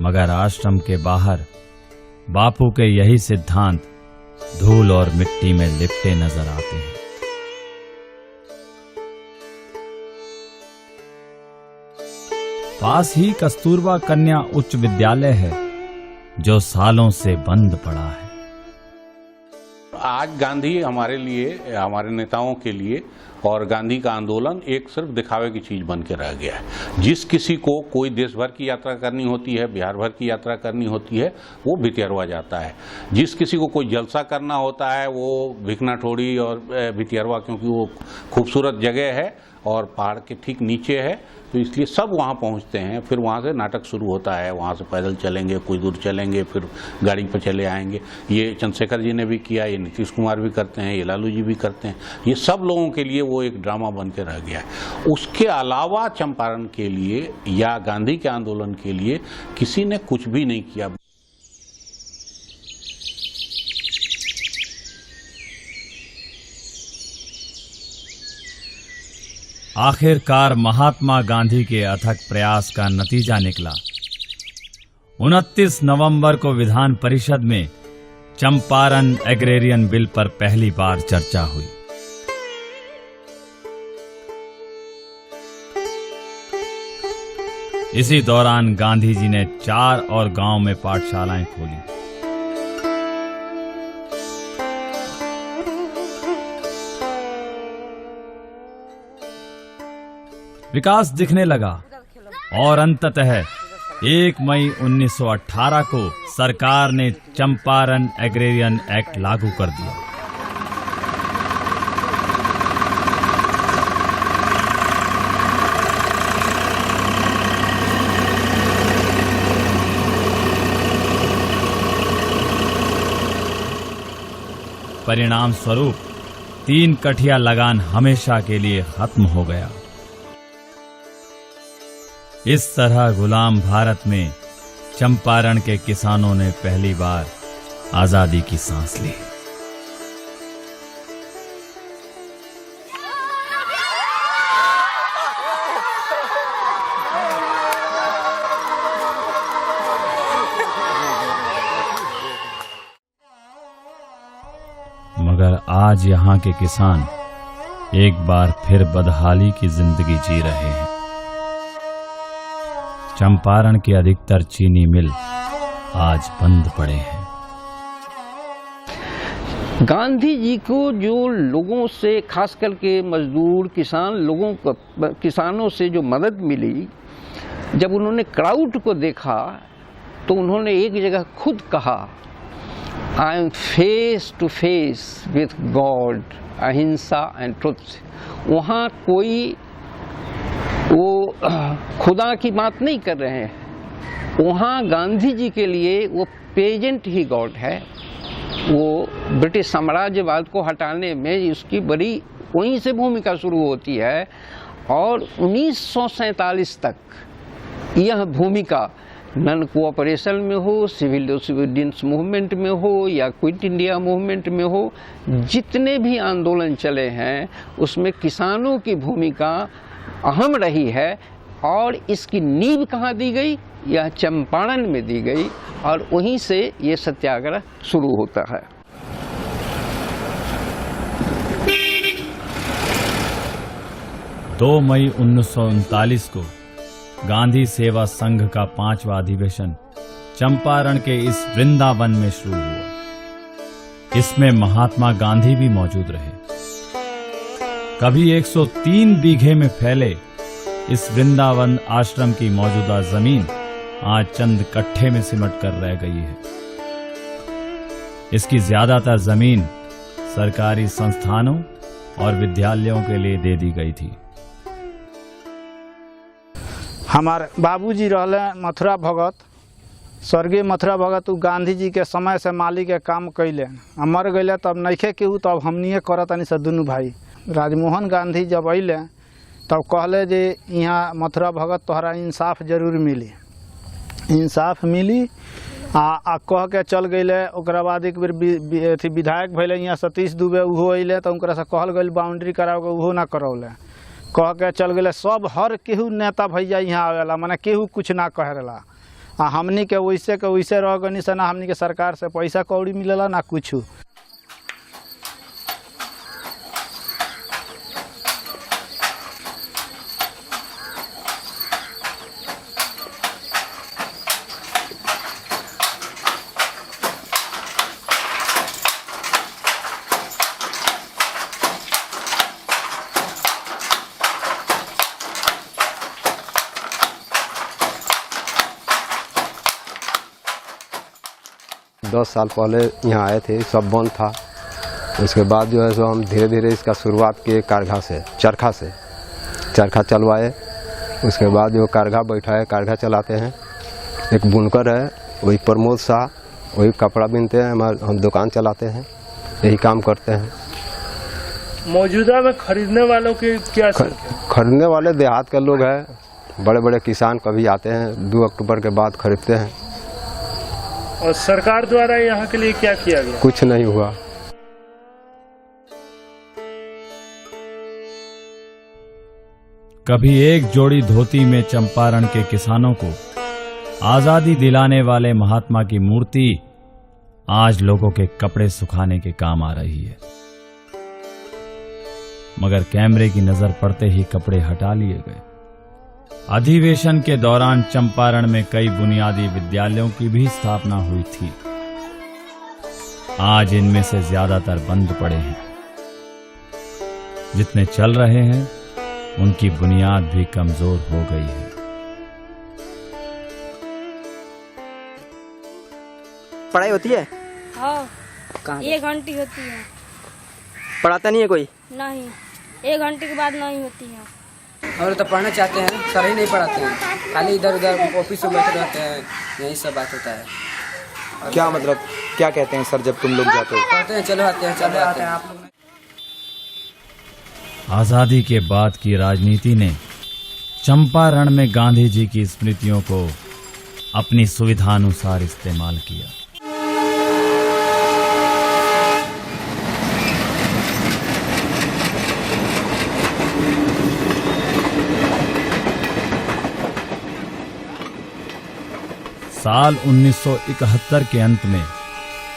मगर आश्रम के बाहर बापू के यही सिद्धांत धूल और मिट्टी में लिपटे नजर आते हैं। पास ही कस्तूरबा कन्या उच्च विद्यालय है, जो सालों से बंद पड़ा है। आज गांधी हमारे लिए, हमारे नेताओं के लिए और गांधी का आंदोलन एक सिर्फ दिखावे की चीज बन के रह गया है। जिस किसी को कोई देश भर की यात्रा करनी होती है, बिहार भर की यात्रा करनी होती है, वो भितिहरवा जाता है। जिस किसी को कोई जलसा करना होता है, वो भिकना ठोड़ी और भितिहरवा, क्योंकि वो खूबसूरत जगह है और पहाड़ के ठीक नीचे है, तो इसलिए सब वहाँ पहुँचते हैं। फिर वहाँ से नाटक शुरू होता है, वहाँ से पैदल चलेंगे, कुछ दूर चलेंगे, फिर गाड़ी पर चले आएंगे। ये चंद्रशेखर जी ने भी किया, ये नीतीश कुमार भी करते हैं, ये लालू जी भी करते हैं। ये सब लोगों के लिए वो एक ड्रामा बन के रह गया है। उसके अलावा चंपारण के लिए या गांधी के आंदोलन के लिए किसी ने कुछ भी नहीं किया। आखिरकार महात्मा गांधी के अथक प्रयास का नतीजा निकला। 29 नवंबर को विधान परिषद में चंपारण एग्रेरियन बिल पर पहली बार चर्चा हुई। इसी दौरान गांधी जी ने 4 और गांव में पाठशालाएं खोली। विकास दिखने लगा और अंततः 1 मई 1918 को सरकार ने चंपारण एग्रेरियन एक्ट लागू कर दिया। परिणाम स्वरूप 3 कठिया लगान हमेशा के लिए खत्म हो गया। इस तरह गुलाम भारत में चंपारण के किसानों ने पहली बार आजादी की सांस ली। मगर आज यहाँ के किसान एक बार फिर बदहाली की जिंदगी जी रहे हैं। चंपारण के अधिकतर चीनी मिल आज बंद पड़े हैं। गांधी जी को जो लोगों से, खास करके मजदूर किसानों से जो मदद मिली, जब उन्होंने क्राउड को देखा तो उन्होंने एक जगह खुद कहा, I am face to face with God, ahimsa and truth. वहाँ कोई वो खुदा की बात नहीं कर रहे हैं, वहाँ गांधी जी के लिए वो पेजेंट ही गॉड है। वो ब्रिटिश साम्राज्यवाद को हटाने में उसकी बड़ी वहीं से भूमिका शुरू होती है और 1947 तक यह भूमिका नॉन कोऑपरेशन में हो, सिविल डिसोबीडियंस मूवमेंट में हो या क्विट इंडिया मूवमेंट में हो, जितने भी आंदोलन चले हैं उसमें किसानों की भूमिका अहम रही है। और इसकी नींव कहाँ दी गई? यह चंपारण में दी गई और वहीं से ये सत्याग्रह शुरू होता है। दो मई 1939 को गांधी सेवा संघ का 5वां अधिवेशन चंपारण के इस वृंदावन में शुरू हुआ। इसमें महात्मा गांधी भी मौजूद रहे। कभी 103 बीघे में फैले इस वृंदावन आश्रम की मौजूदा जमीन आज चंद कट्ठे में सिमट कर रह गई है। इसकी ज्यादातर जमीन सरकारी संस्थानों और विद्यालयों के लिए दे दी गई थी। हमारे बाबूजी रहले मथुरा भगत स्वर्गीय मथुरा भगत उ गांधी जी के समय से माली के काम कैले, मर गए तब नइखे केहू, तब हमनिए करतनी से दुनू भाई। राजमोहन गांधी जब अइले तब कहले जे यहाँ मथुरा भगत तोहरा इंसाफ जरूर मिली, इंसाफ मिली आ कह के चल गए। ओकरा बाद एक बेर अथी विधायक भैले यहाँ सतीश दुबे, उहो अइले तो उनकरा से कहल गई बाउंड्री कराओ के, उहो ना करौले, कह के चल गए। सब हर केहू नेता भैया यहाँ आवेला, माने केहू कुछ ना कहेला। आ हमनी के वैसे रह गनी से ना हमनी के सरकार से पैसा कौड़ी मिलेला ना कुछ। 10 साल पहले यहाँ आए थे, सब बंद था। उसके बाद जो है सो हम धीरे धीरे इसका शुरुआत किए कारघा से, चरखा चलवाए। उसके बाद जो कारघा बैठाए, कारघा चलाते हैं। एक बुनकर है, वही प्रमोद शाह, वही कपड़ा बिनते हैं, हम दुकान चलाते हैं, यही काम करते हैं। मौजूदा में खरीदने वालों की क्या खरीदने वाले देहात के लोग हैं, बड़े बड़े किसान कभी आते हैं, 2 अक्टूबर के बाद खरीदते हैं। और सरकार द्वारा यहाँ के लिए क्या किया गया? कुछ नहीं हुआ। कभी एक जोड़ी धोती में चंपारण के किसानों को आजादी दिलाने वाले महात्मा की मूर्ति आज लोगों के कपड़े सुखाने के काम आ रही है, मगर कैमरे की नजर पड़ते ही कपड़े हटा लिए गए। अधिवेशन के दौरान चंपारण में कई बुनियादी विद्यालयों की भी स्थापना हुई थी। आज इनमें से ज्यादातर बंद पड़े हैं। जितने चल रहे हैं उनकी बुनियाद भी कमजोर हो गई है। पढ़ाई होती है? हाँ, कहाँ? 1 घंटी होती है। पढ़ाता नहीं है कोई? नहीं, 1 घंटे के बाद नहीं होती है। और तो पढ़ना चाहते हैं, सर ही नहीं पढ़ाते हैं, खाली इधर उधर ऑफिस में बैठे रहते हैं, यही सब बात होता है। क्या मतलब क्या कहते हैं सर जब तुम लोग जाते हो? कहते हैं चलो आते हैं, चलो आते हैं। आप लोग आजादी के बाद की राजनीति ने चंपारण में गांधी जी की स्मृतियों को अपनी सुविधानुसार इस्तेमाल किया। साल 1971 के अंत में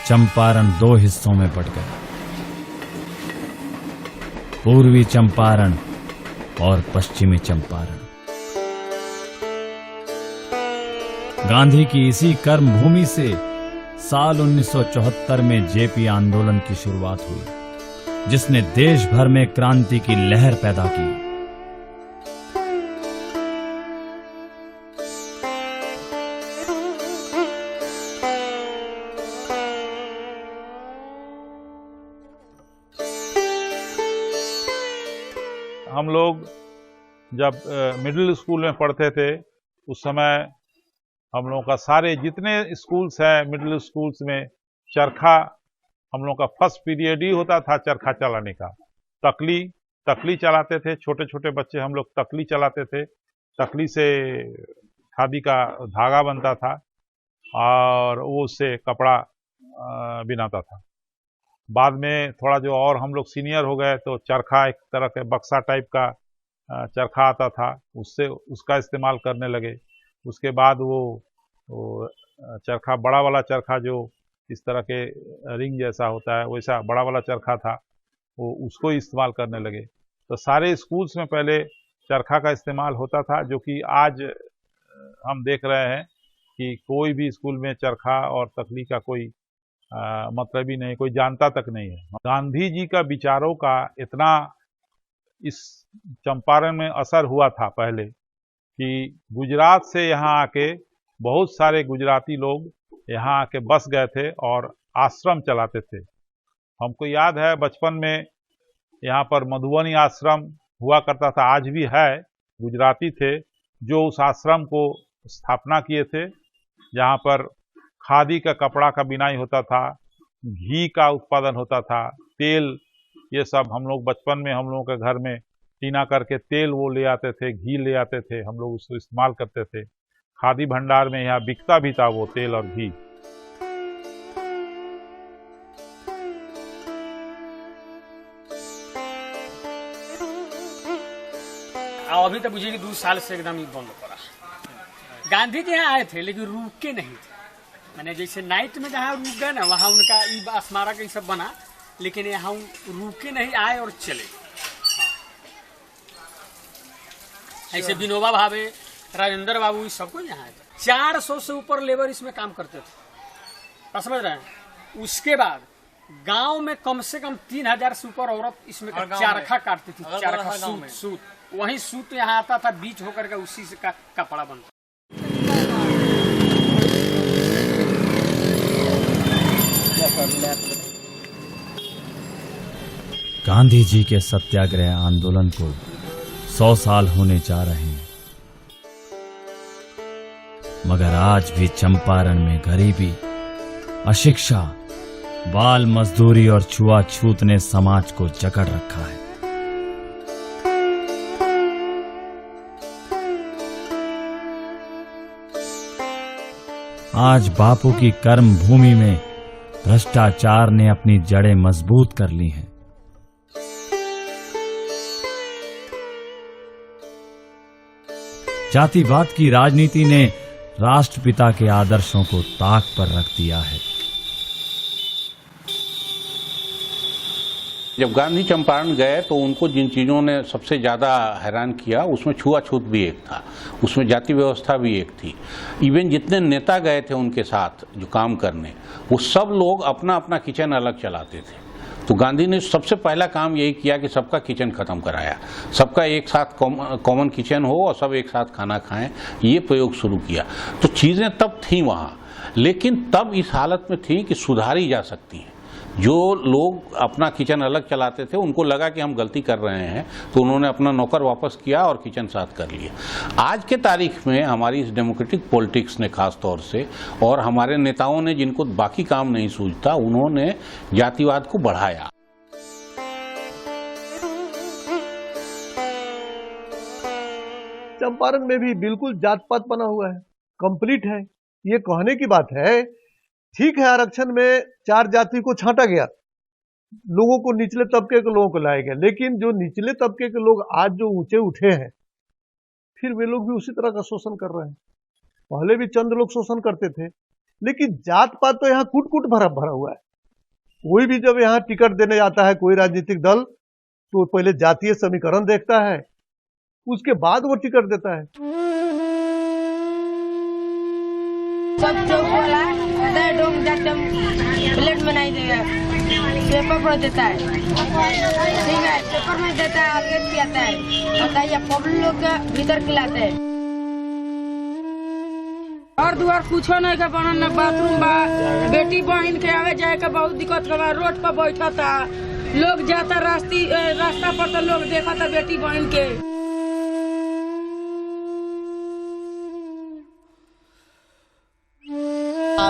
चंपारण 2 हिस्सों में बंट गया, पूर्वी चंपारण और पश्चिमी चंपारण। गांधी की इसी कर्मभूमि से साल 1974 में जेपी आंदोलन की शुरुआत हुई, जिसने देश भर में क्रांति की लहर पैदा की। हम लोग जब मिडिल स्कूल में पढ़ते थे उस समय हम लोगों का सारे जितने स्कूल्स हैं मिडिल स्कूल्स में चरखा हम लोगों का फर्स्ट पीरियड ही होता था चरखा चलाने का। तकली चलाते थे, छोटे छोटे बच्चे हम लोग तकली चलाते थे। तकली से खादी का धागा बनता था और वो उससे कपड़ा बिनाता था। बाद में थोड़ा जो और हम लोग सीनियर हो गए तो चरखा एक तरह के बक्सा टाइप का चरखा आता था, उससे उसका इस्तेमाल करने लगे। उसके बाद वो चरखा, बड़ा वाला चरखा जो इस तरह के रिंग जैसा होता है वैसा बड़ा वाला चरखा था, वो उसको इस्तेमाल करने लगे। तो सारे स्कूल्स में पहले चरखा का इस्तेमाल होता था, जो कि आज हम देख रहे हैं कि कोई भी स्कूल में चरखा और तकली का कोई मतलब ही नहीं, कोई जानता तक नहीं है। गांधी जी का विचारों का इतना इस चंपारण में असर हुआ था पहले कि गुजरात से यहाँ आके बहुत सारे गुजराती लोग यहाँ आके बस गए थे और आश्रम चलाते थे। हमको याद है बचपन में यहाँ पर मधुबनी आश्रम हुआ करता था, आज भी है। गुजराती थे जो उस आश्रम को स्थापना किए थे, जहाँ पर खादी का कपड़ा का बिनाई होता था, घी का उत्पादन होता था, तेल, ये सब हम लोग बचपन में हम लोगों के घर में टीना करके तेल वो ले आते थे, घी ले आते थे, हम लोग उसको इस्तेमाल करते थे। खादी भंडार में यहाँ बिकता भी था वो तेल और घी। अभी तो मुझे 2 साल से एकदम ही बंद पड़ा। गांधी जी यहाँ आए थे लेकिन रुके नहीं थे, मैंने जैसे नाइट में जहाँ रुक गए ना वहाँ उनका स्मारक ये सब बना, लेकिन यहाँ रुके नहीं, आए और चले। ऐसे विनोबा भावे, राजेंद्र बाबू, इस सबको यहाँ आए थे। 400 से ऊपर लेबर इसमें काम करते थे, समझ रहे हैं। उसके बाद गांव में कम से कम 3000 से ऊपर औरत इसमें चरखा काटती थी, चरखा सूत, वही सूत यहाँ आता था, बीच होकर के उसी से कपड़ा बनता। गांधी जी के सत्याग्रह आंदोलन को 100 साल होने जा रहे हैं, मगर आज भी चंपारण में गरीबी, अशिक्षा, बाल मजदूरी और छुआछूत ने समाज को जकड़ रखा है। आज बापू की कर्म भूमि में भ्रष्टाचार ने अपनी जड़ें मजबूत कर ली हैं। जातिवाद की राजनीति ने राष्ट्रपिता के आदर्शों को ताक पर रख दिया है। जब गांधी चंपारण गए तो उनको जिन चीज़ों ने सबसे ज़्यादा हैरान किया उसमें छुआछूत भी एक था, उसमें जाति व्यवस्था भी एक थी। इवन जितने नेता गए थे उनके साथ जो काम करने, वो सब लोग अपना अपना किचन अलग चलाते थे। तो गांधी ने सबसे पहला काम यही किया कि सबका किचन खत्म कराया, सबका एक साथ कॉमन किचन हो और सब एक साथ खाना खाएं, ये प्रयोग शुरू किया। तो चीज़ें तब थी वहाँ, लेकिन तब इस हालत में थी कि सुधारी जा सकती हैं। जो लोग अपना किचन अलग चलाते थे उनको लगा कि हम गलती कर रहे हैं, तो उन्होंने अपना नौकर वापस किया और किचन साथ कर लिया। आज के तारीख में हमारी इस डेमोक्रेटिक पॉलिटिक्स ने खास तौर से, और हमारे नेताओं ने जिनको बाकी काम नहीं सूझता, उन्होंने जातिवाद को बढ़ाया। चंपारण में भी बिल्कुल जात पात बना हुआ है, कंप्लीट है। ये कहने की बात है, ठीक है आरक्षण में 4 जाति को छांटा गया, लोगों को, निचले तबके के लोगों को लाया गया, लेकिन जो निचले तबके के लोग आज जो ऊंचे उठे हैं, फिर वे लोग भी उसी तरह का शोषण कर रहे हैं। पहले भी चंद लोग शोषण करते थे, लेकिन जात पात तो यहाँ कूट कूट भरा भरा हुआ है। कोई भी जब यहाँ टिकट देने जाता है कोई राजनीतिक दल, तो पहले जातीय समीकरण देखता है, उसके बाद वो टिकट देता है। सब जो बोला प्लेट में नहीं देगा, पेपर पर देता है, ठीक है, पेपर में देता है, अलग खिलाता है, बताइए पब्लिक लोग के भीतर खिलाते हैं। और दुआर कुछो नहीं का बनन, न बाथरूम बा, बेटी बहन के आवे जाए का बहुत दिक्कत बा, रोड पर बैठा था लोग, जाता रास्ता पर तो लोग देखा था बेटी बहन के।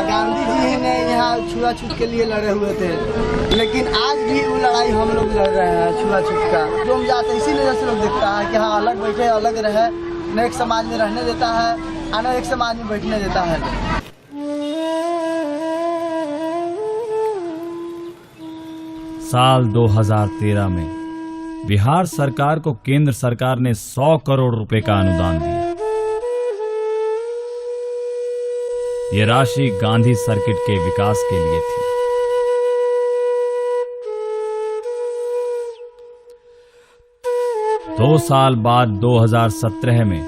गांधी जी ने यहाँ छुआछूत के लिए लड़े हुए थे, लेकिन आज भी वो लड़ाई हम लोग लड़ रहे हैं छुआछूत का। जो हम जाते इसी वजह से लोग देखता है कि हाँ अलग बैठे, अलग रहे, न एक समाज में रहने देता है, न एक समाज में बैठने देता है। साल 2013 में बिहार सरकार को केंद्र सरकार ने 100 करोड़ रुपए का अनुदान दिया। ये राशि गांधी सर्किट के विकास के लिए थी। दो साल बाद 2017 में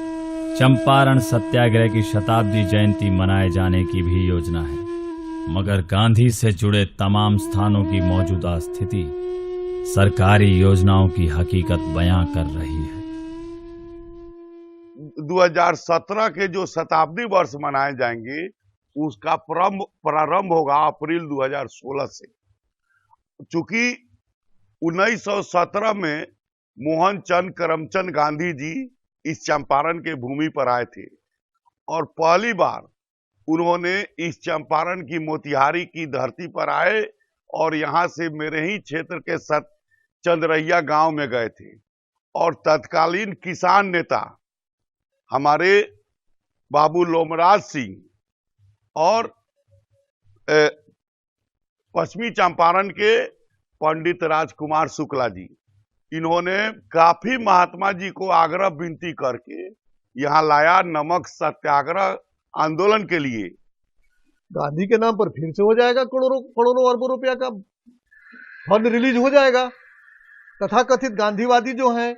चंपारण सत्याग्रह की शताब्दी जयंती मनाए जाने की भी योजना है, मगर गांधी से जुड़े तमाम स्थानों की मौजूदा स्थिति सरकारी योजनाओं की हकीकत बयां कर रही है। 2017 के जो शताब्दी वर्ष मनाए जाएंगे उसका प्रारंभ होगा अप्रैल 2016 से। चूंकि 1917 में मोहनचंद करमचंद गांधी जी इस चंपारण के भूमि पर आए थे और पहली बार उन्होंने इस चंपारण की मोतिहारी की धरती पर आए और यहाँ से मेरे ही क्षेत्र के चंद्रैया गांव में गए थे और तत्कालीन किसान नेता हमारे बाबू लोमराज सिंह और पश्चिमी चंपारण के पंडित राजकुमार शुक्ला जी, इन्होंने काफी महात्मा जी को आग्रह विनती करके यहाँ लाया। नमक सत्याग्रह आंदोलन के लिए गांधी के नाम पर फिर से हो जाएगा करोड़ों अरबों रुपया का फंड रिलीज हो जाएगा। तथाकथित गांधीवादी जो हैं,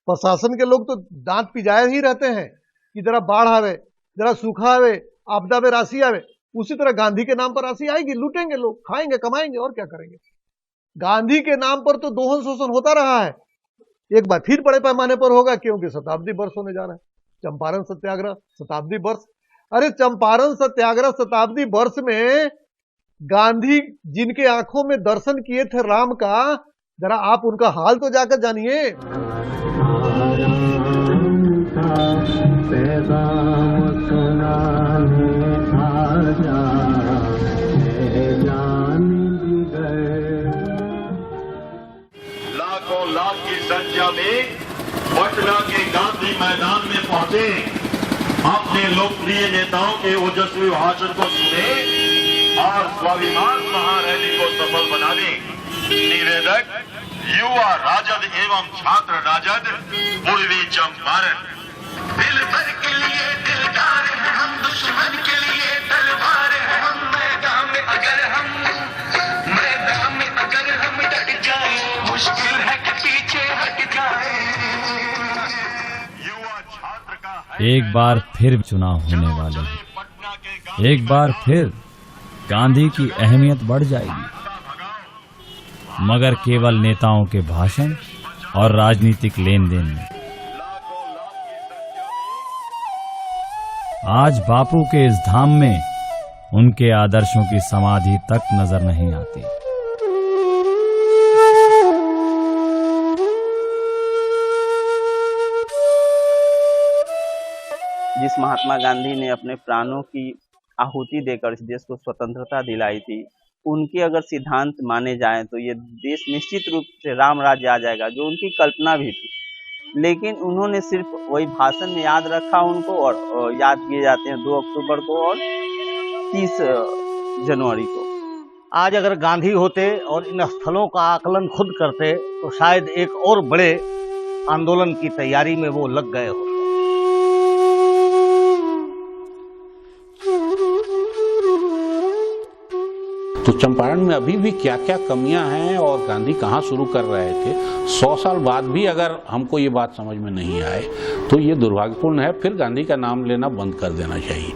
प्रशासन के लोग तो दांत पिजाए ही रहते हैं कि जरा बाढ़ आवे, जरा सूखा आवे, आपदा में राशि आवे। उसी तरह गांधी के नाम पर राशि आएगी, लूटेंगे लोग, खाएंगे, कमाएंगे और क्या करेंगे। गांधी के नाम पर तो दोहन शोषण होता रहा है, एक बार फिर बड़े पैमाने पर होगा क्योंकि शताब्दी वर्ष होने जा रहा है। चंपारण सत्याग्रह शताब्दी वर्ष, अरे चंपारण सत्याग्रह शताब्दी वर्ष में गांधी जिनके आंखों में दर्शन किए थे राम का, जरा आप उनका हाल तो जाकर जानिए। लाखों लाख की संख्या में पटना के गांधी मैदान में पहुंचे, अपने लोकप्रिय नेताओं के ओजस्वी भाषण को सुने और स्वाभिमान महारैली को सफल बनाने निवेदक युवा राजद एवं छात्र राजद पूर्वी चंपारण। दिल भर के लिए दिलदार है हम, दुश्मन के लिए तलवार है हम। मैदान में अगर हम डट जाए, मुश्किल है कि पीछे हट जाए। युवा छात्र का एक बार फिर चुनाव होने वाले हैं। एक बार फिर गांधी की अहमियत बढ़ जाएगी, मगर केवल नेताओं के भाषण और राजनीतिक लेन देन में। आज बापू के इस धाम में उनके आदर्शों की समाधि तक नजर नहीं आती। जिस महात्मा गांधी ने अपने प्राणों की आहुति देकर इस देश को स्वतंत्रता दिलाई थी, उनके अगर सिद्धांत माने जाएं तो ये देश निश्चित रूप से राम राज्य आ जाएगा, जो उनकी कल्पना भी थी। लेकिन उन्होंने सिर्फ वही भाषण में याद रखा उनको, और याद किए जाते हैं 2 अक्टूबर को और 30 जनवरी को। आज अगर गांधी होते और इन स्थलों का आकलन खुद करते तो शायद एक और बड़े आंदोलन की तैयारी में वो लग गए होते। तो चंपारण में अभी भी क्या क्या कमियां हैं और गांधी कहाँ शुरू कर रहे थे, 100 साल बाद भी अगर हमको ये बात समझ में नहीं आए तो ये दुर्भाग्यपूर्ण है। फिर गांधी का नाम लेना बंद कर देना चाहिए।